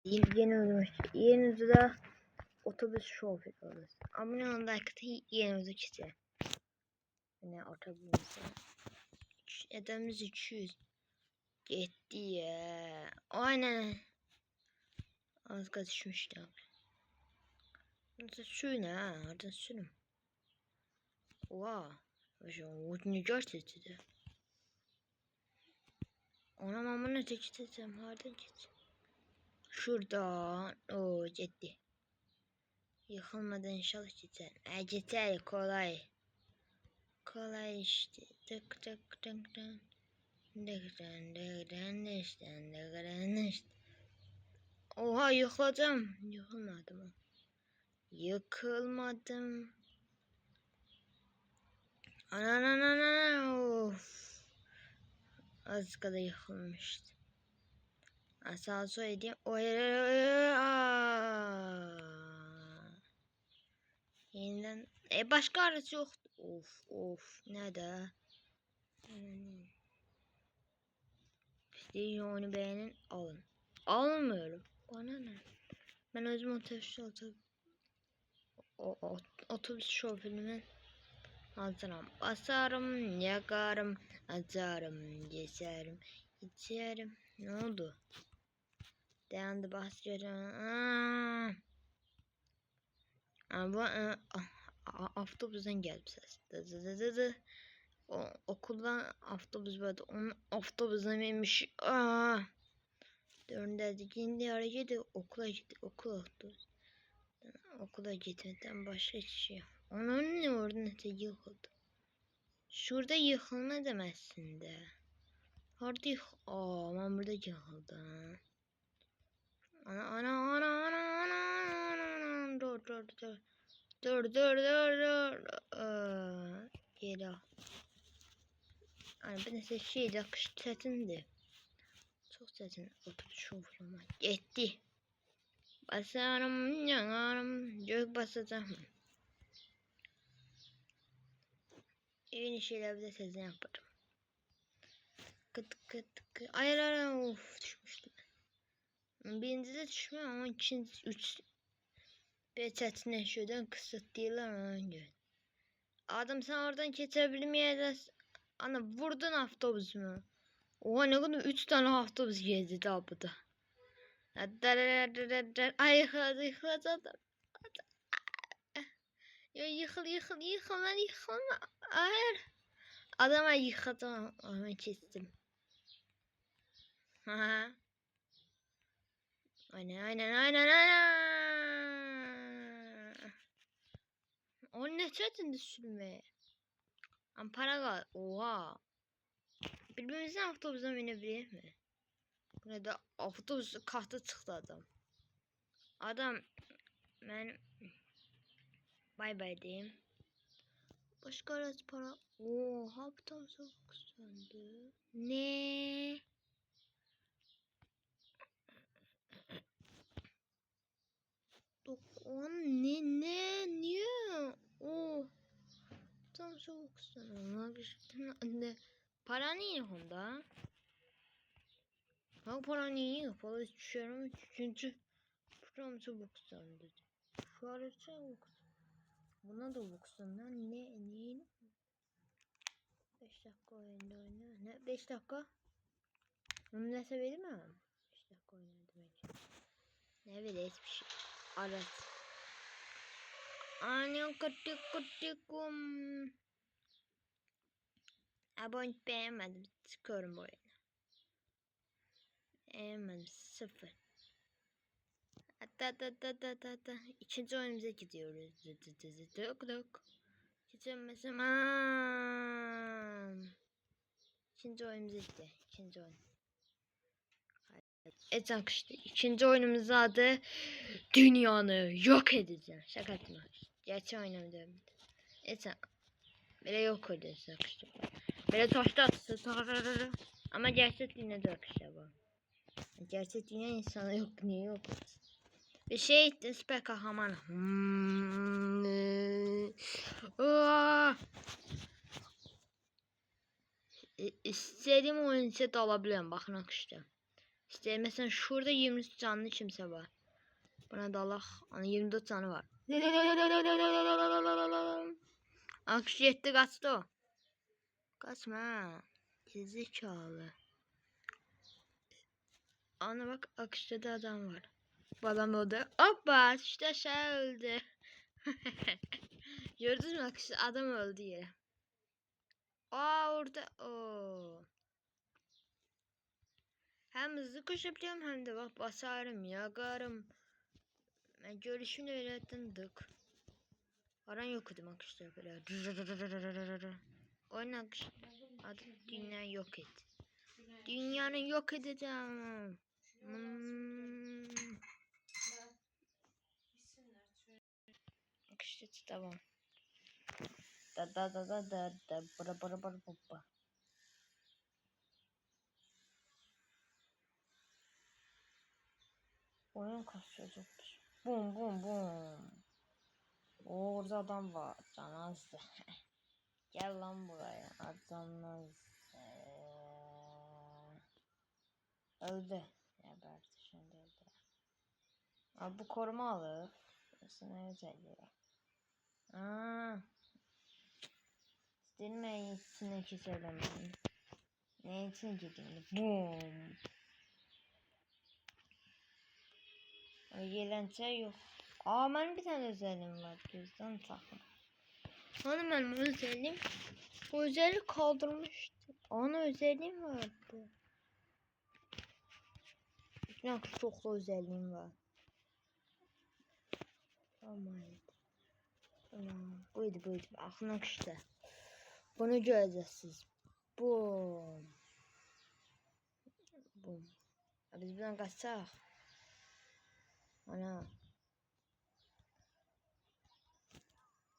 Yeni videoda otobüs şoförü oluruz. Abone olun, like atın, yeni video çizeceğim. Yine otobüs. Edemiz 200. Gitti ya. Aynen. Az kaçmıştı abi. Nasıl suyun ha? Hadi suyun. Wow. O ne gerçekten? Ona mamını çekeceğim. Hadi git. Şuradan. O gitti. Yıkılmadan inşallah geçer. Geçer kolay. Kolay işte. Tık tık tık tık. Oha yıkılacağım. Yıkılmadım. Yıkılmadım. Ananana of. Az kadar yıkılmıştı. Asal söyleyeyim. Yeniden. Başka araç yok. Of. Nerede? İşte onu beğenin alın. Almıyorum. Bana ne? Ben özüm otobüs şoförünün altına basarım, yakarım, atarım, geçerim, içerim. Ne oldu? Dayandı bahsediyorum. Ama avtobüsten geldi ses. Okuldan avtobüs vardı. Onun avtobüsüne binmiş. Döndü. Şimdi hareket okula okula gitmeden başka hiçbir şey. Onun ne orada ne yıkıldı. Şurada yıkılma demezsin de. Orada ben burada yıkıldı. Ana. Dur. Geri al. Ben de şeyde akış setindi. Çok setin otobüs şoförü gitti. Basarım, yanarım, gök basacağım. Yeni şeyler de sezin yaparım. Kıt. Hayır, of düşmüştüm. Birinci de düşmüyor ama ikinci, bir çetinleşiyordan kısıt değiller ona göre. Adam sen oradan geçebilmeyeceksin. Ana vurdun avtobüsümü. Oha ne kadar 3 tane avtobüs gezdi daha bu da. Ay yıkıldı. Ya yıkılma. Hayır. Adama yıkadım. Ama kestim. Aynen. O ne çetin sürme. Ampara kal. Oha. Birbirimizin avtobusa binebilir mi? Burada avtobus kahta çıktı adam. Ben bay diyeyim. Başka araç para. Oha avtobusa kısandı. Ne? Niye? Tam soğuk sana. Para niye Honda? Para niye? Para düşüyorum çünkü tam soğuk sana dedi. Şu ara soğuk. Buna da boksun lan. Ne? 5 dakika oyunda oyna. Ne? 5 dakika? Bunu ne severim mi? 5 dakika oynadı bence. Ne bileyim hiçbir şey. Araç. Anne kutikum. Abone beğenmedim. Çıkıyorum bu oyunu. Beğenmedim. 0. Hatta. İkinci oyunumuza gidiyoruz. Tık. Geçemezsem. İkinci oyunumuza gitti. İkinci oyun. Evet arkadaşlar. İkinci oyunumuzun adı dünyanı yok edeceğim. Şaka etme. Gerçek oynamıyorum. Evet. Böyle yok ediyoruz arkadaşlar. Böyle taşta atsın. Ama gerçek dünya da arkadaşlar bu. Gerçek dünya insanı yok. Niye yok? Bir şey süper kahraman. İstediğim oyun set alabilirim. Bakın arkadaşlar. İşte mesela şurada 23 canlı kimse var. Buna dalaq. Ana 24 canı var. Akış yetti, kaçtı o. Kaçma. Gerizekalı. Ana bak, akışta da adam var. Bu adam öldü. Hoppa, işte aşağı öldü. Gördünüz mü, akışta adam öldü yere. Aa, orada. Oo. Hem hızlı koşabiliyorum hem de bak basarım, yakarım. Ben görüşümle öğrettim dık. Aran yok edin akışta böyle. Oyun akış. Adı dünya yok et. Dünyanı yok edeceğim. Akışta tamam. Da da da da da da bra bra bra bra. Oyun kasacakmış. Bum bum bum. Orada adam var. Canazdı. Gel lan buraya. Adamlar öldü. Geberdi şimdi öldü. Abi bu koruma alır. Burası ne özelliği var? Aaa. Dilmeyi içine keselim. Ne için gidin? Boom. Eğlence yok. Aa, benim bir tane özelliğim var. Gözden takma. Hani benim özelliğim? Bu özelliği kaldırmıştım. Ana özelliğim vardı. Ne çok da özelliğim var. Aman. Buydu. Aklına kıştı. Bunu göreceksiniz. Boom. Boom. Biz buradan kaçsak. Ana.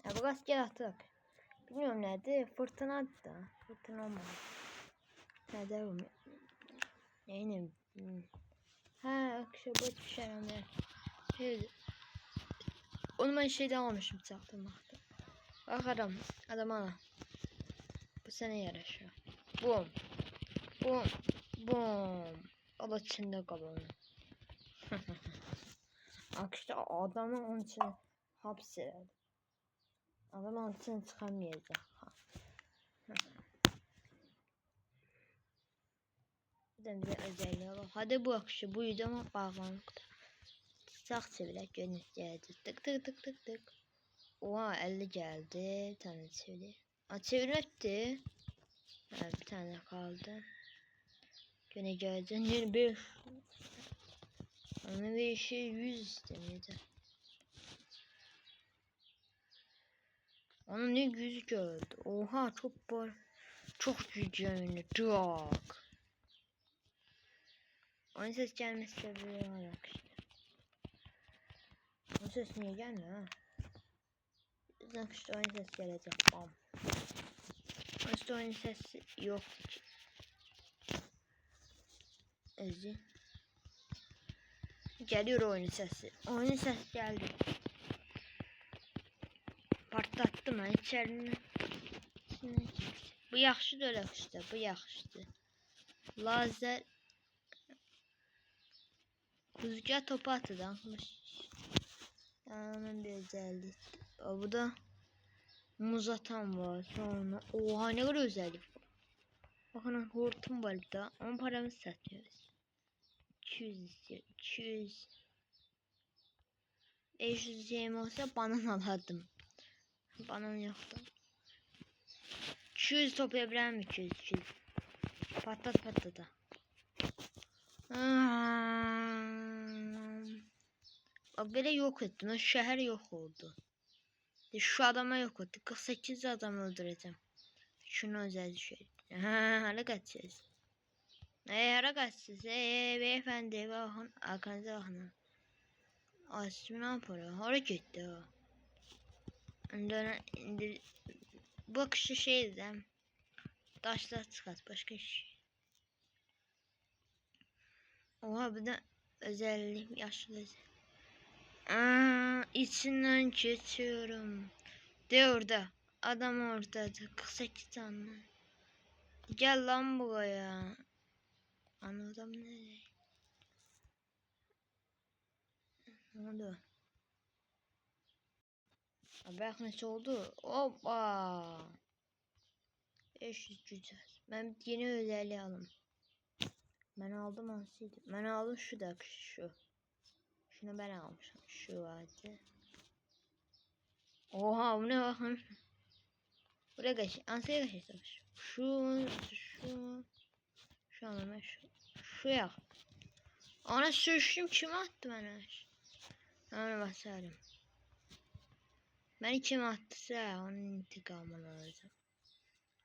Ya bu gaz gel attık. Bilmiyorum nerede. Fırtına da. Fırtına olmadı. Nerede bu? Neyim? Ha, akşam bu bir şey önemli. Evet. Onu ben şeyden almışım çaktırmakta. Bak adam ana. Bu sana yaraşıyor. Bum. Bum. Bum. O da içinde kalıyor. Akışta adamı onun için hapsiredi. Adam onun için çıkamayacak. Bir de özelliği var. Hadi bu akışı buydu ama bağlanıqdır. Sağ çevirək gönül gəldi. Tık tık tık tık tık. Oha, 50 geldi. Bir tane çevir. Çevirmekti. Evet, bir tane kaldı. Gene geldi. 25. Onun bir işi 100 istemiyordu. Onun ne 100 geldi. Oha, çok var. Çok güzel. Çok. Onun ses gelmesi de böyle olarak işte. Onun ses niye gelmiyor ha? Bizden işte oyun ses gelecek. Bam. İşte oyun sesi yok. Ezi. Geliyor oyun sesi. Oyun sesi geldi. Partlattım ben içerini. Bu yaxşı da işte. Bu yaxşıdır. Lazer. Rüzgar topu atıdanmış. Onun bir özelliği. Bu da muz atan var. Sonra oha, ne kadar özellik var. Bakın hortum var da. 10 paramızı satıyoruz. 200 istiyor. 200. 500 yem olsa banan alardım. Banan yoktu. 200 toplayabilirim. 200. Patlat da. Bak böyle yok ettim. O şehir yok oldu. Şu adama yok etti. 48 adam öldüreceğim. Şunu özel şey. Hala kaçacağız. Hala kaçacağız. Beyefendi bakın. Arkanıza bakın. Asım ne yapıyor? Oraya gitti o. Bu akışı şeydi. Taşlar çıkart. Başka şey. Oha, bir de özellik yaşlı. İçinden geçiyorum. De orada. Adam oradadı. 48 tane. Gel lan buraya. Anladım ne? Ne oldu? Bak nasıl oldu? Hoppa. 500 güzel. Ben yeni özelliği aldım. Ben aldım hansıydı? Ben aldım şu da şu. Şunu ben almışım. Şu vardı. Oha bu ne bakın. Buraya geç. Ansaya geç. Şu an şu ya. Ona sürüşüm kim attı bana? Ona basarım. Ben kim attısa onun intikamını alacağım.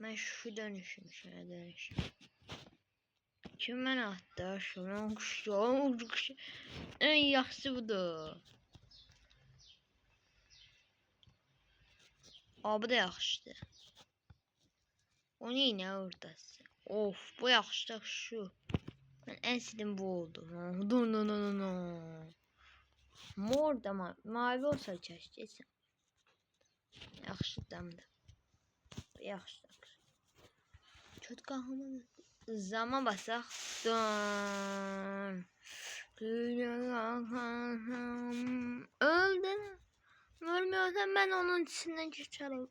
Ben şu dönüşüm şuna dönüşüm. Kim bana attı? Şunun kuşu. En yaxşı budur. Aa bu da yaxşıdır. O ne oradası? Of bu yaxşı şu. Ben en sevdiğim bu oldu. No. Mor da mavi olsa keşke. Yaxşı damdı. Yaxşı. Kötü kahraman. Zaman basaq. Dön. Öldün. Ölmüyorsan ben onun içinden geçerim.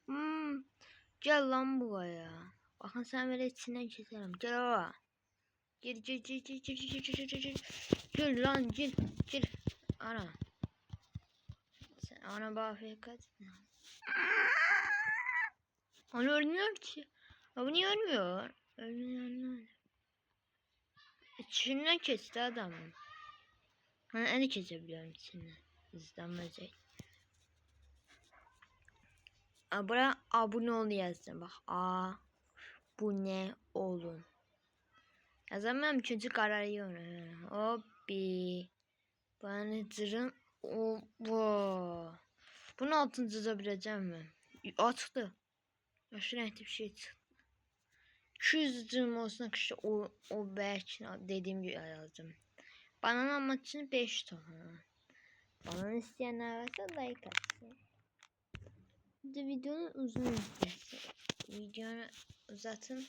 Gel lan buraya. Bakın sen böyle içinden geçerim. Gel oraya. Gir. Gir lan gir. Ana. Sen ana bana kaç. Onu ölmüyor ki. Abi niye ölmüyor? Ölmüyor. İçinden kesti adamın. Hani en kesebiliyorum içinden. İzlenmeyecek. Buraya abone ol yazdım bak. Bu ne olun. Yazamam üçüncü kararıyorum. Hoppi. Banıcırın bu. Bunu altıncı yazabileceğim mi? Açtı. Aşırı renkli bir şey çıktı. 200 olsun işte o belki dediğim gibi yazdım. Banana maçını 5 tane. Banana isteyenler varsa like atsın. Bir videonun uzun izlesin. Videonu uzatın.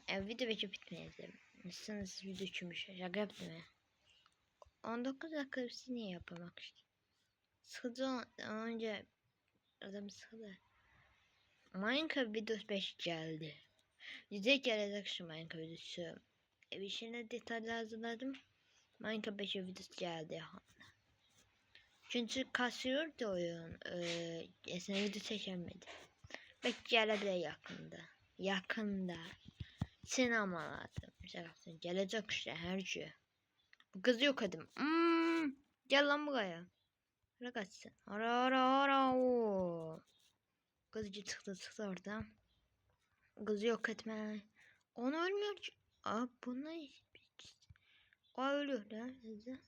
Video belki bitmeyecek. Nasılsınız video çümüş. Şaka yaptım ya. 19 dakika bir niye yapamak işte. Sıkıcı önce adam sıkıldı. Minecraft videosu 5 geldi. Yüzey gelecek şu Minecraft videosu. Bir şeyine detaylı hazırladım. Minecraft 5 videosu geldi. Çünkü kasıyordu oyun. Esne video çekemedi. Belki gelebilir yakında. Sinemalarda. Gelecek işte her şey. Bu kız yok edim. Gel lan buraya. Bırak açsın. Ara. Oo. Kızcı çıktı oradan. Kızı yok etme. Onu ölmüyor ki. Bu ne? Ölüyor lan size.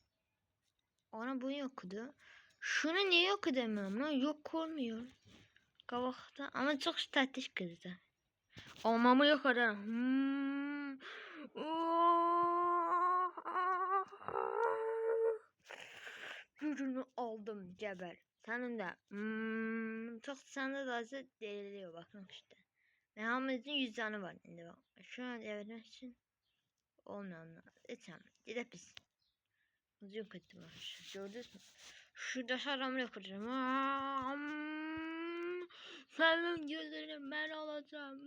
Ana bunu yokudu. Şunu niye yok edemiyorum lan? Yok olmuyor. Kavakta ama çok statüs kızdı. Olmamı yok ederim. Gücünü aldım geber. Senin de. Çok sende de deliriyor bakın işte. Muhammed'in 100 canı var şimdi bak. Şu an evet için olmuyor. Etem. Gidip biz. Yok ettim. Gördünüz mü? Şurada şaramı yapacağım. Senin gözlerini ben alacağım.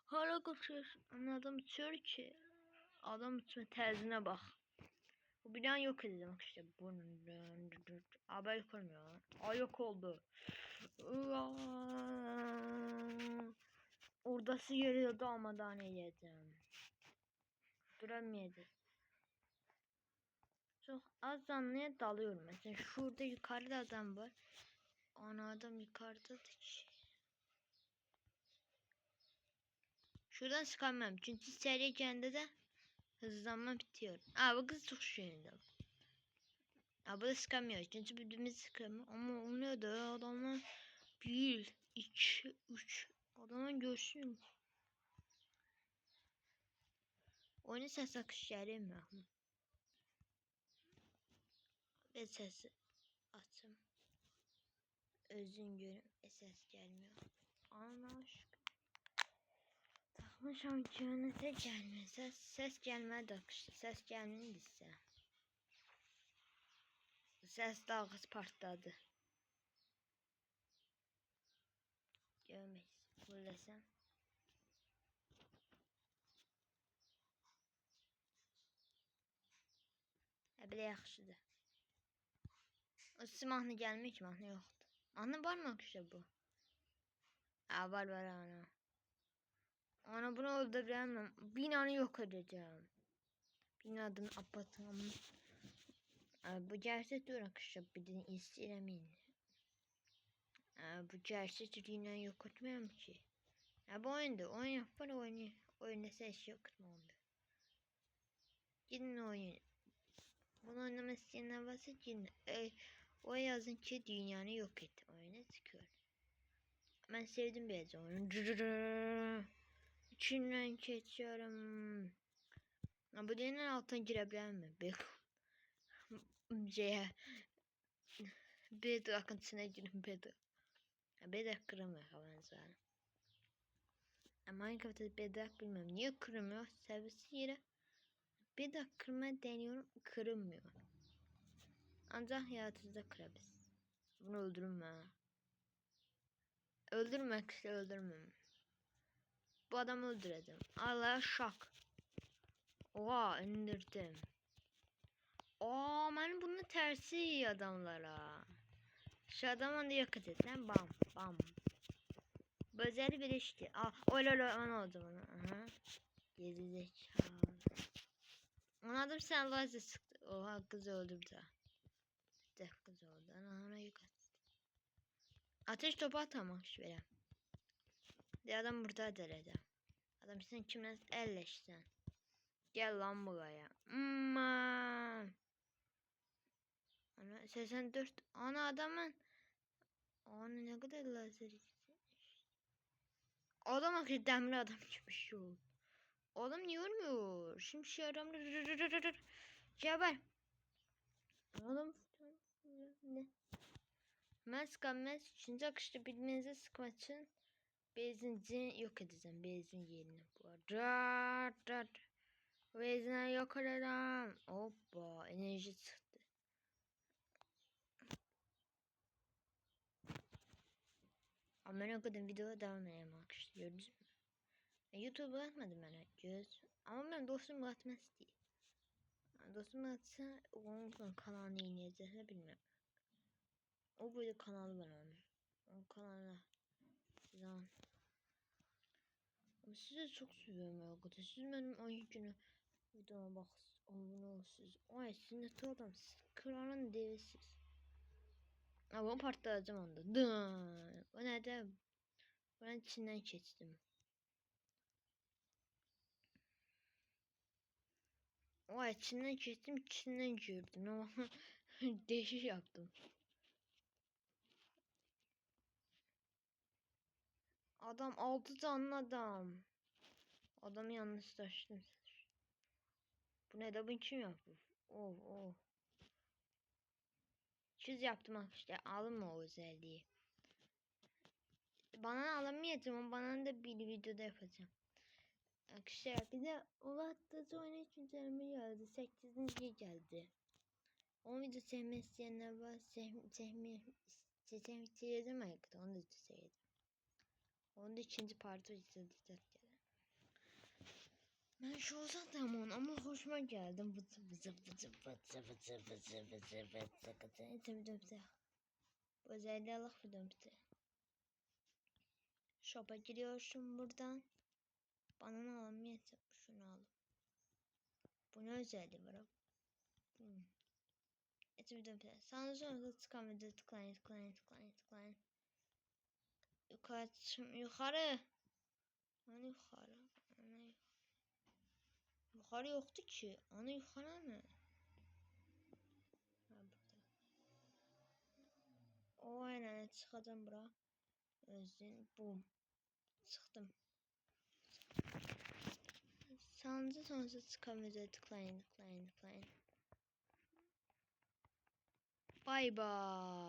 Hala kaçıyorsun. Adam diyor ki. Adam için terzine bak. Bu bilen yok edeceğim işte. Bunun haber yok olmuyor. Yok oldu. Oradası geliyordu ama daha ne yiyeceğim. Duramıyordu. Çok az canlıya dalıyorum. Mesela şurada yukarıda adam var. Ana adam yukarıda ki. Şuradan çıkamam. Çünkü seri kendi de hızlanma bitiyor. Bu kız çok şöyle. Bu da sıkamıyor. Çünkü birbirimizi sıkamıyor. Ama oluyor da adamlar 1, 2, 3. Adamın görsün. Oyunu ses akış gelmiyor. Ve sesi açım. Özün görüm. Ses gelmiyor. Allah aşkına. Takmışam ki ses gelmedi akışta. Ses gelmediyse. Ses dalgası partladı. Görmeyiz. Buradasın. Belə yaxşıdır. O mahnı gelmiyor ki, mahnı yoktu. Mahnı var mı işte bu? Ha, var ana. Ana bunu öldüremem. Binanı yok edeceğim. Binanın apatını. Bu gerçek dur arkadaşlar. Bir de isteyemeyin. Bu gerçek dünyayı yok etmiyorum ki. Bu oyun yapar oyunu. Oyunda ses yok etme onda. Gidin oyun. Bunu oynamak isteyenler varsa gidin. O yazın ki dünyanı yok et. Oyuna çıkıyor. Ben sevdim biraz oyunu. İçinden geçiyorum. Bu dünyanın altına girebilir mi? Bir akıntısına girin bir. Bedrock kırılmıyor havadan. Minecraft'ta Bedrock bilmiyorum. Niye kırılmıyor? Servisi yere Bedrock kırmaya deniyorum. Kırılmıyor. Ancak hayatınızda kırabilirsiniz. Bunu öldürme. Öldürmek işte öldürmem. Bu adamı öldüreceğim. Allah şak. Oha indirdim. Ben bunun tersi adamlara. Şu adamı da yakıt et lan. Bam bam. Böyle birleşti. Öyle oldu bana. Aha. Gerizekalı. Anladım sen lazı sıktı. Oha kız öldürdü. Bir de kız öldü. Ana yıkat. Ateş topu atamak şöyle. De adam burada derede. Adam sen kimle elleşsen. Gel lan buraya. Ana 84. Ana adamın. Ana ne kadar lazer. Adam akıllı demir adam çıkmış şu. Adam niye ölmüyor? Şimdi şey adam Ceber. Adam ne? Ben sıkamaz. Üçüncü akışta bilmenizi sıkmak için benzinci yok edeceğim. Benzin yerine bu arada. Benzin yok edeceğim. Hoppa enerji çıktı. Ama ben o kadar videoya devam edeyim arkadaşlar. Gördünüz mü? YouTube'a atmadım ben göz. Ama ben dostum atmaz diye. Dostum atsa onun kanalını inleyeceğiz bilmem. O böyle kanalı var onun. O kanalına. Zaman. Ama size çok seviyorum arkadaşlar. Siz benim ayı günü videoma bak. Abone olsunuz. Ay sinirli adamsınız. Kralın devesiz. Ama partlayacağım onda. Dıı. O nerede? Ben içinden geçtim. O içinden geçtim. İçinden gördüm. Ama değişik yaptım. Adam 6 canlı adam. Adamı yanlış taşıdım. Bu ne de bu kim yapıyor? Oh. Çiz yaptım arkadaşlar. Alınma o özelliği. Bana alamayacağım ama bana da bir videoda yapacağım. Arkadaşlar bir de Ulat'ta oyuna güncelleme geldi. 8. geldi. O video sevmek isteyenler var. Sevmek istedim arkadaşlar. Onu da sevdim. Onun da ikinci partı izleyeceğiz. Ben şu olsam tamam ama hoşuma geldi. Bu özelliğe Allah bize. Shop'a giriyorsun buradan. Bana alamayacağım. Şunu al. Bu ne özelliği var? Sana sonra tıklayın. Yukarı. Hani yukarı. Yukarı yoktu ki. Ana yukarı mı? Burada. O aynen çıkacağım bura. Özün bum. Çıktım. Sonra çıkamayacağız. Tıklayın. Bye bye.